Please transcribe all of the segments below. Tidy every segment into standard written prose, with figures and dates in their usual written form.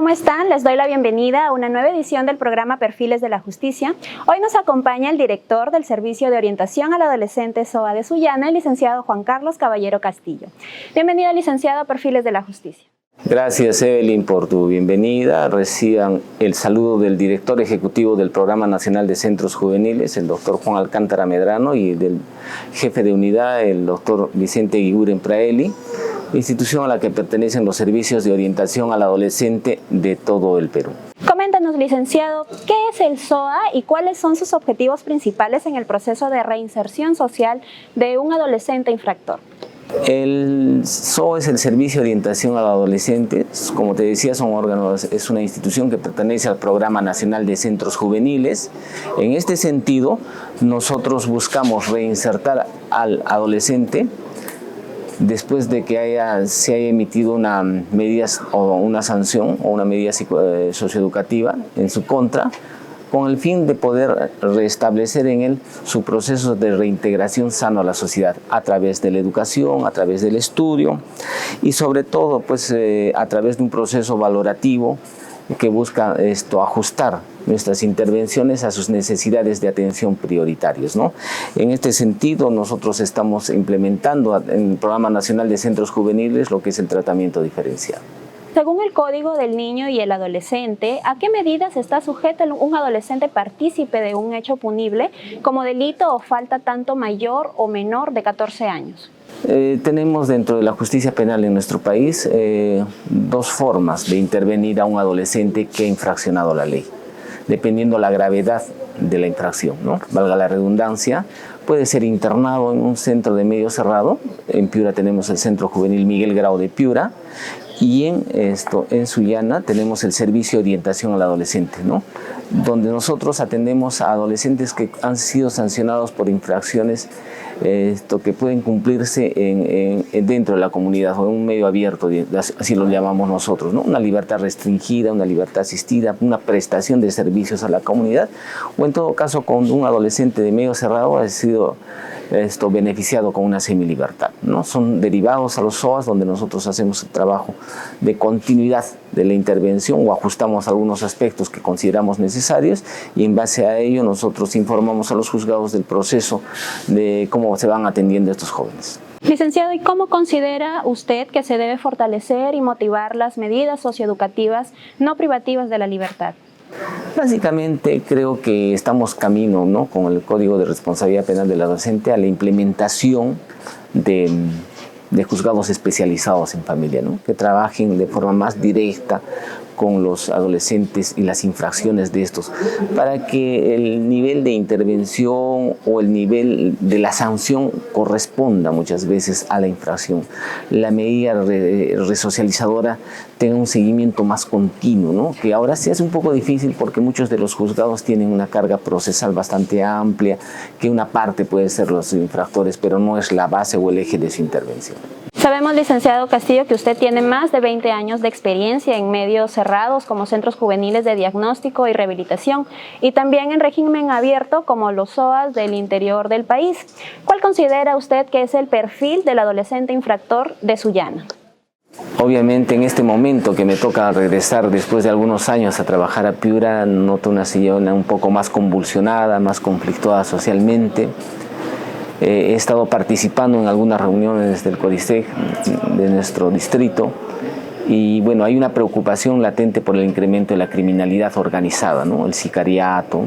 ¿Cómo están? Les doy la bienvenida a una nueva edición del programa Perfiles de la Justicia. Hoy nos acompaña el director del Servicio de Orientación al Adolescente SOA de Sullana, el licenciado Juan Carlos Caballero Castillo. Bienvenido, licenciado, a Perfiles de la Justicia. Gracias, Evelyn, por tu bienvenida. Reciban el saludo del director ejecutivo del Programa Nacional de Centros Juveniles, el doctor Juan Alcántara Medrano, y del jefe de unidad, el doctor Vicente Guiguren Praeli, institución a la que pertenecen los servicios de orientación al adolescente de todo el Perú. Coméntanos, licenciado, ¿qué es el SOA y cuáles son sus objetivos principales en el proceso de reinserción social de un adolescente infractor? El SOA es el Servicio de Orientación al Adolescente. Como te decía, son órganos, es una institución que pertenece al Programa Nacional de Centros Juveniles. En este sentido, nosotros buscamos reinsertar al adolescente después de que se haya emitido una medida o una sanción o una medida socioeducativa en su contra, con el fin de poder restablecer en él su proceso de reintegración sano a la sociedad a través de la educación, a través del estudio y sobre todo pues, a través de un proceso valorativo que busca ajustar nuestras intervenciones a sus necesidades de atención prioritarias, ¿no? En este sentido, nosotros estamos implementando en el Programa Nacional de Centros Juveniles lo que es el tratamiento diferenciado. Según el Código del Niño y el Adolescente, ¿a qué medidas está sujeto un adolescente partícipe de un hecho punible como delito o falta tanto mayor o menor de 14 años? Tenemos dentro de la justicia penal en nuestro país dos formas de intervenir a un adolescente que ha infraccionado la ley, dependiendo la gravedad de la infracción, ¿no? Valga la redundancia, puede ser internado en un centro de medio cerrado. En Piura tenemos el Centro Juvenil Miguel Grau de Piura, y en Sullana tenemos el Servicio de Orientación al Adolescente, ¿no? Donde nosotros atendemos a adolescentes que han sido sancionados por infracciones que pueden cumplirse dentro de la comunidad o en un medio abierto, así lo llamamos nosotros, ¿no? Una libertad restringida, una libertad asistida, una prestación de servicios a la comunidad, o en todo caso con un adolescente de medio cerrado ha sido beneficiado con una semilibertad, ¿no? Son derivados a los SOAS donde nosotros hacemos el trabajo de continuidad de la intervención o ajustamos algunos aspectos que consideramos necesarios y en base a ello nosotros informamos a los juzgados del proceso de cómo se van atendiendo estos jóvenes. Licenciado, ¿y cómo considera usted que se debe fortalecer y motivar las medidas socioeducativas no privativas de la libertad? Básicamente creo que estamos camino, ¿no?, con el Código de Responsabilidad Penal del Adolescente a la implementación de juzgados especializados en familia, ¿no?, que trabajen de forma más directa con los adolescentes y las infracciones de estos, para que el nivel de intervención o el nivel de la sanción corresponda muchas veces a la infracción. La medida resocializadora tenga un seguimiento más continuo, ¿no?, que ahora sí es un poco difícil porque muchos de los juzgados tienen una carga procesal bastante amplia, que una parte puede ser los infractores, pero no es la base o el eje de su intervención. Sabemos, licenciado Castillo, que usted tiene más de 20 años de experiencia en medios cerrados como centros juveniles de diagnóstico y rehabilitación y también en régimen abierto como los SOAS del interior del país. ¿Cuál considera usted que es el perfil del adolescente infractor de Sullana? Obviamente en este momento que me toca regresar después de algunos años a trabajar a Piura, noto una Sullana un poco más convulsionada, más conflictuada socialmente. He estado participando en algunas reuniones del CODISEC de nuestro distrito y bueno, hay una preocupación latente por el incremento de la criminalidad organizada, ¿no?, el sicariato,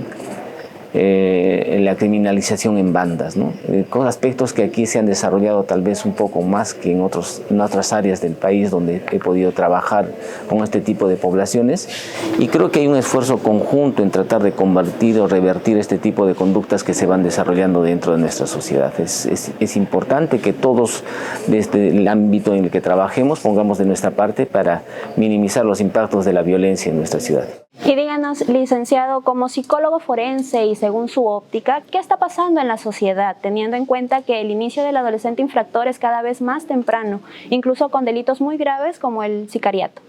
la criminalización en bandas, ¿no?, con aspectos que aquí se han desarrollado tal vez un poco más que en otras áreas del país donde he podido trabajar con este tipo de poblaciones, y creo que hay un esfuerzo conjunto en tratar de combatir o revertir este tipo de conductas que se van desarrollando dentro de nuestra sociedad. Es importante que todos desde el ámbito en el que trabajemos pongamos de nuestra parte para minimizar los impactos de la violencia en nuestra ciudad. Y díganos, licenciado, como psicólogo forense y según su óptica, ¿qué está pasando en la sociedad, teniendo en cuenta que el inicio del adolescente infractor es cada vez más temprano, incluso con delitos muy graves como el sicariato?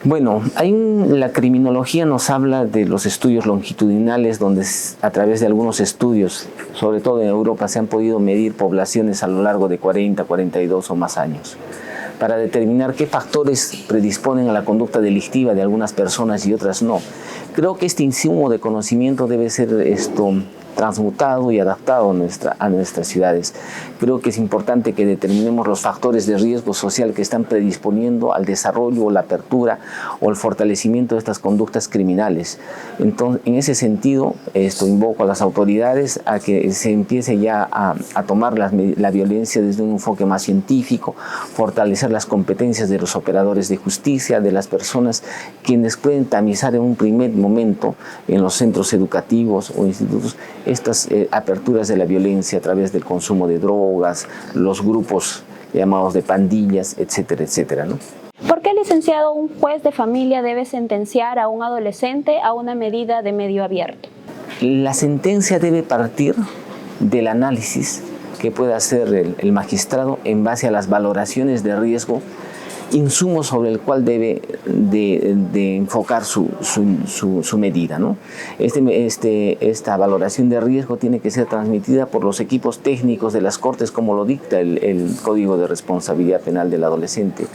Bueno, la criminología nos habla de los estudios longitudinales donde a través de algunos estudios, sobre todo en Europa, se han podido medir poblaciones a lo largo de 40, 42 o más años. para determinar qué factores predisponen a la conducta delictiva de algunas personas y otras no. Creo que este insumo de conocimiento debe ser transmutado y adaptado a nuestras ciudades. Creo que es importante que determinemos los factores de riesgo social que están predisponiendo al desarrollo o la apertura o el fortalecimiento de estas conductas criminales. Entonces, en ese sentido, invoco a las autoridades a que se empiece ya a tomar la violencia desde un enfoque más científico, fortalecer las competencias de los operadores de justicia, de las personas quienes pueden tamizar en un primer momento en los centros educativos o institutos estas aperturas de la violencia a través del consumo de drogas, los grupos llamados de pandillas, etcétera, etcétera, ¿no? ¿Por qué, licenciado, un juez de familia debe sentenciar a un adolescente a una medida de medio abierto? La sentencia debe partir del análisis que pueda hacer el magistrado en base a las valoraciones de riesgo, insumo sobre el cual debe de enfocar su medida, ¿no? Esta valoración de riesgo tiene que ser transmitida por los equipos técnicos de las Cortes, como lo dicta el Código de Responsabilidad Penal del Adolescente.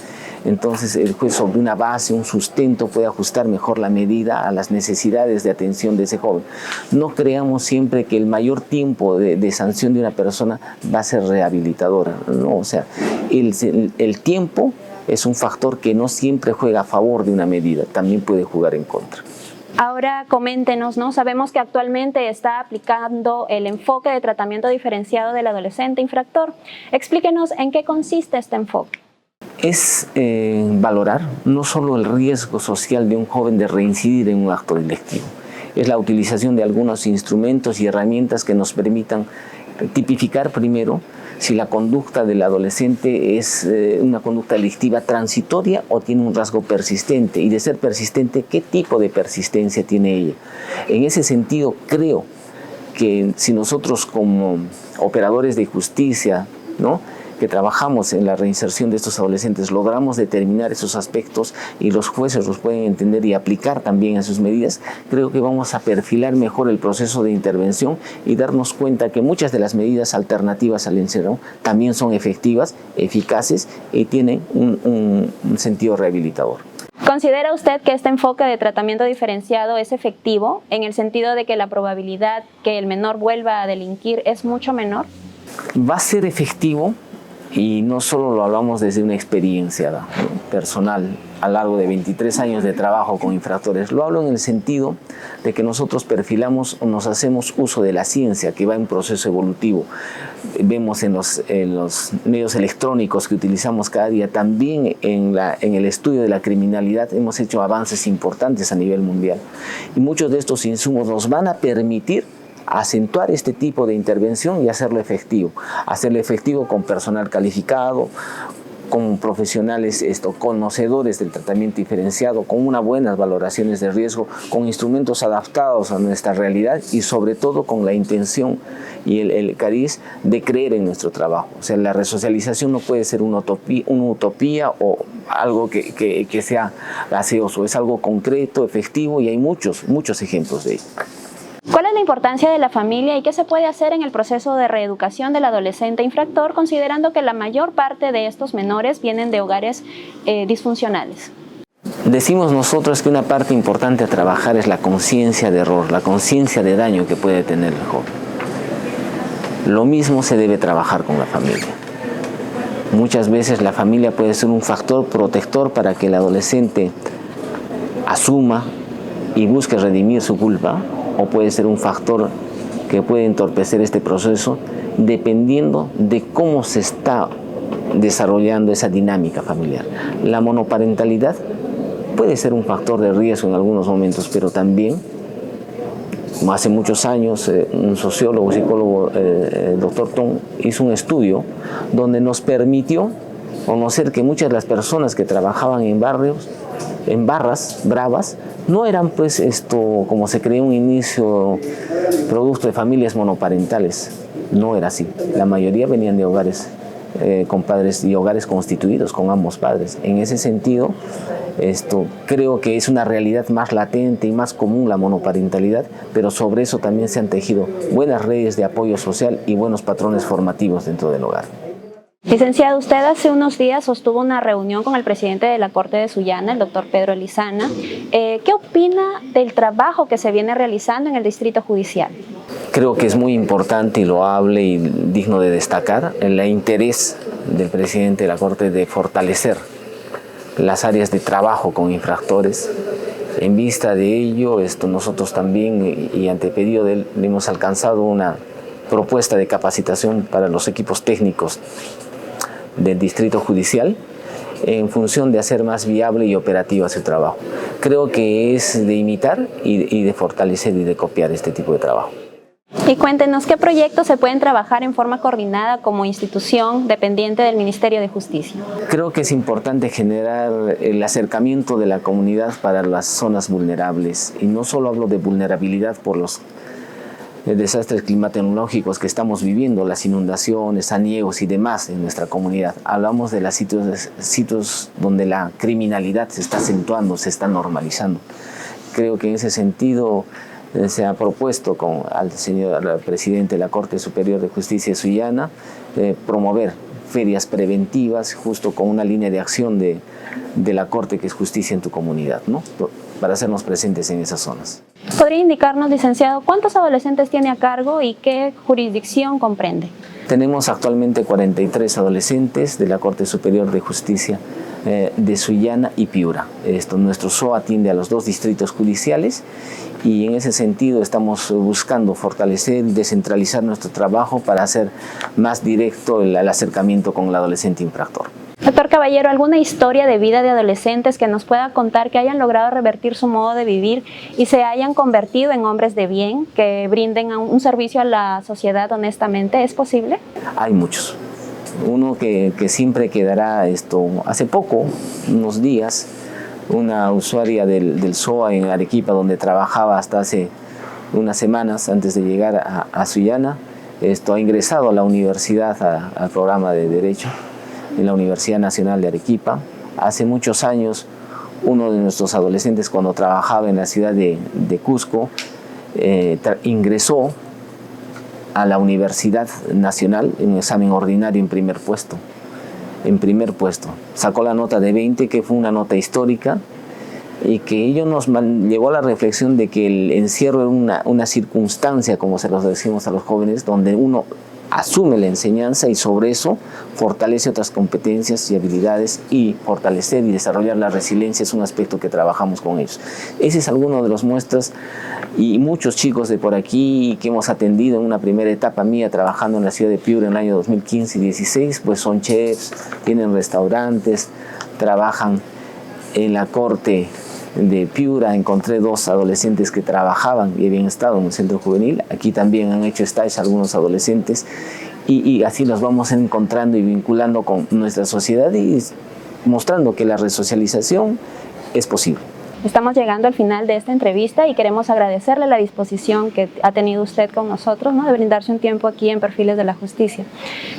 Entonces el juez, sobre una base, un sustento, puede ajustar mejor la medida a las necesidades de atención de ese joven. No creamos siempre que el mayor tiempo de sanción de una persona va a ser rehabilitadora, ¿no? O sea, el tiempo es un factor que no siempre juega a favor de una medida, también puede jugar en contra. Ahora coméntenos, ¿no? Sabemos que actualmente está aplicando el enfoque de tratamiento diferenciado del adolescente infractor. Explíquenos en qué consiste este enfoque. Es valorar no solo el riesgo social de un joven de reincidir en un acto delictivo, es la utilización de algunos instrumentos y herramientas que nos permitan tipificar primero si la conducta del adolescente es una conducta delictiva transitoria o tiene un rasgo persistente, y de ser persistente, ¿qué tipo de persistencia tiene ella? En ese sentido, creo que si nosotros como operadores de justicia, ¿no?, que trabajamos en la reinserción de estos adolescentes, logramos determinar esos aspectos y los jueces los pueden entender y aplicar también a sus medidas, creo que vamos a perfilar mejor el proceso de intervención y darnos cuenta que muchas de las medidas alternativas al encierro también son efectivas, eficaces y tienen un sentido rehabilitador. ¿Considera usted que este enfoque de tratamiento diferenciado es efectivo en el sentido de que la probabilidad que el menor vuelva a delinquir es mucho menor? Va a ser efectivo. Y no solo lo hablamos desde una experiencia personal a lo largo de 23 años de trabajo con infractores, lo hablo en el sentido de que nosotros perfilamos o nos hacemos uso de la ciencia que va en proceso evolutivo. Vemos en los medios electrónicos que utilizamos cada día, también en el estudio de la criminalidad hemos hecho avances importantes a nivel mundial. Y muchos de estos insumos nos van a permitir acentuar este tipo de intervención y hacerlo efectivo con personal calificado, con profesionales conocedores del tratamiento diferenciado, con unas buenas valoraciones de riesgo, con instrumentos adaptados a nuestra realidad y sobre todo con la intención y el cariz de creer en nuestro trabajo. O sea, la resocialización no puede ser una utopía o algo que sea gaseoso, es algo concreto, efectivo, y hay muchos ejemplos de ello. ¿Cuál es la importancia de la familia y qué se puede hacer en el proceso de reeducación del adolescente infractor, considerando que la mayor parte de estos menores vienen de hogares disfuncionales? Decimos nosotros que una parte importante a trabajar es la conciencia de error, la conciencia de daño que puede tener el joven. Lo mismo se debe trabajar con la familia. Muchas veces la familia puede ser un factor protector para que el adolescente asuma y busque redimir su culpa, o puede ser un factor que puede entorpecer este proceso dependiendo de cómo se está desarrollando esa dinámica familiar. La monoparentalidad puede ser un factor de riesgo en algunos momentos, pero también, como hace muchos años, un sociólogo, psicólogo, el doctor Tom, hizo un estudio donde nos permitió conocer que muchas de las personas que trabajaban en barrios, en barras bravas, no eran pues como se creía un inicio, producto de familias monoparentales. No era así. La mayoría venían de hogares con padres y hogares constituidos con ambos padres. En ese sentido, creo que es una realidad más latente y más común la monoparentalidad, pero sobre eso también se han tejido buenas redes de apoyo social y buenos patrones formativos dentro del hogar. Licenciado, usted hace unos días sostuvo una reunión con el presidente de la Corte de Sullana, el doctor Pedro Elizana. ¿Qué opina del trabajo que se viene realizando en el Distrito Judicial? Creo que es muy importante y loable y digno de destacar el interés del presidente de la Corte de fortalecer las áreas de trabajo con infractores. En vista de ello, nosotros también, y ante pedido de él, hemos alcanzado una propuesta de capacitación para los equipos técnicos del Distrito Judicial en función de hacer más viable y operativa su trabajo. Creo que es de imitar y de fortalecer y de copiar este tipo de trabajo. Y cuéntenos, ¿qué proyectos se pueden trabajar en forma coordinada como institución dependiente del Ministerio de Justicia? Creo que es importante generar el acercamiento de la comunidad para las zonas vulnerables. Y no solo hablo de vulnerabilidad por los desastres climatológicos que estamos viviendo, las inundaciones, aniegos y demás en nuestra comunidad. Hablamos de los sitios donde la criminalidad se está acentuando, se está normalizando. Creo que en ese sentido se ha propuesto al señor presidente de la Corte Superior de Justicia de Sullana promover ferias preventivas justo con una línea de acción de la Corte, que es Justicia en tu Comunidad, ¿no? Para hacernos presentes en esas zonas. ¿Podría indicarnos, licenciado, cuántos adolescentes tiene a cargo y qué jurisdicción comprende? Tenemos actualmente 43 adolescentes de la Corte Superior de Justicia de Sullana y Piura. Nuestro SOA atiende a los 2 distritos judiciales y en ese sentido estamos buscando fortalecer y descentralizar nuestro trabajo para hacer más directo el acercamiento con el adolescente infractor. Doctor Caballero, ¿alguna historia de vida de adolescentes que nos pueda contar que hayan logrado revertir su modo de vivir y se hayan convertido en hombres de bien, que brinden un servicio a la sociedad honestamente? ¿Es posible? Hay muchos. Uno que siempre quedará, hace poco, unos días, una usuaria del SOA en Arequipa, donde trabajaba hasta hace unas semanas antes de llegar a Sullana, ha ingresado a la universidad, al programa de Derecho, en la Universidad Nacional de Arequipa. Hace muchos años, uno de nuestros adolescentes, cuando trabajaba en la ciudad de Cusco, ingresó a la Universidad Nacional en un examen ordinario en primer puesto. Sacó la nota de 20, que fue una nota histórica, y que ello nos llevó a la reflexión de que el encierro es una circunstancia, como se los decimos a los jóvenes, donde uno asume la enseñanza y sobre eso fortalece otras competencias y habilidades, y fortalecer y desarrollar la resiliencia es un aspecto que trabajamos con ellos. Ese es alguno de los muestras, y muchos chicos de por aquí que hemos atendido en una primera etapa mía trabajando en la ciudad de Piura en el año 2015 y 2016, pues son chefs, tienen restaurantes, trabajan en la Corte de Piura. Encontré 2 adolescentes que trabajaban y habían estado en un centro juvenil. Aquí también han hecho stage algunos adolescentes, y así los vamos encontrando y vinculando con nuestra sociedad y mostrando que la resocialización es posible. Estamos llegando al final de esta entrevista y queremos agradecerle la disposición que ha tenido usted con nosotros, ¿no?, de brindarse un tiempo aquí en Perfiles de la Justicia.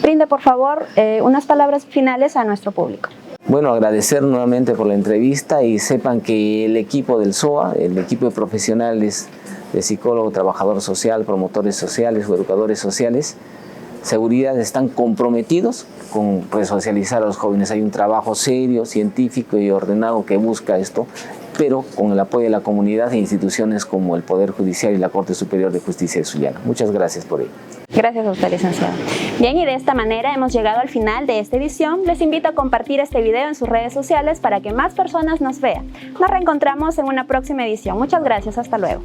Brinde, por favor, unas palabras finales a nuestro público. Bueno, agradecer nuevamente por la entrevista, y sepan que el equipo del SOA, el equipo de profesionales de psicólogo, trabajador social, promotores sociales o educadores sociales, seguridad, están comprometidos con resocializar a los jóvenes. Hay un trabajo serio, científico y ordenado que busca esto, pero con el apoyo de la comunidad e instituciones como el Poder Judicial y la Corte Superior de Justicia de Sullana. Muchas gracias por ello. Gracias a usted, licenciado. Bien, y de esta manera hemos llegado al final de esta edición. Les invito a compartir este video en sus redes sociales para que más personas nos vean. Nos reencontramos en una próxima edición. Muchas gracias, hasta luego.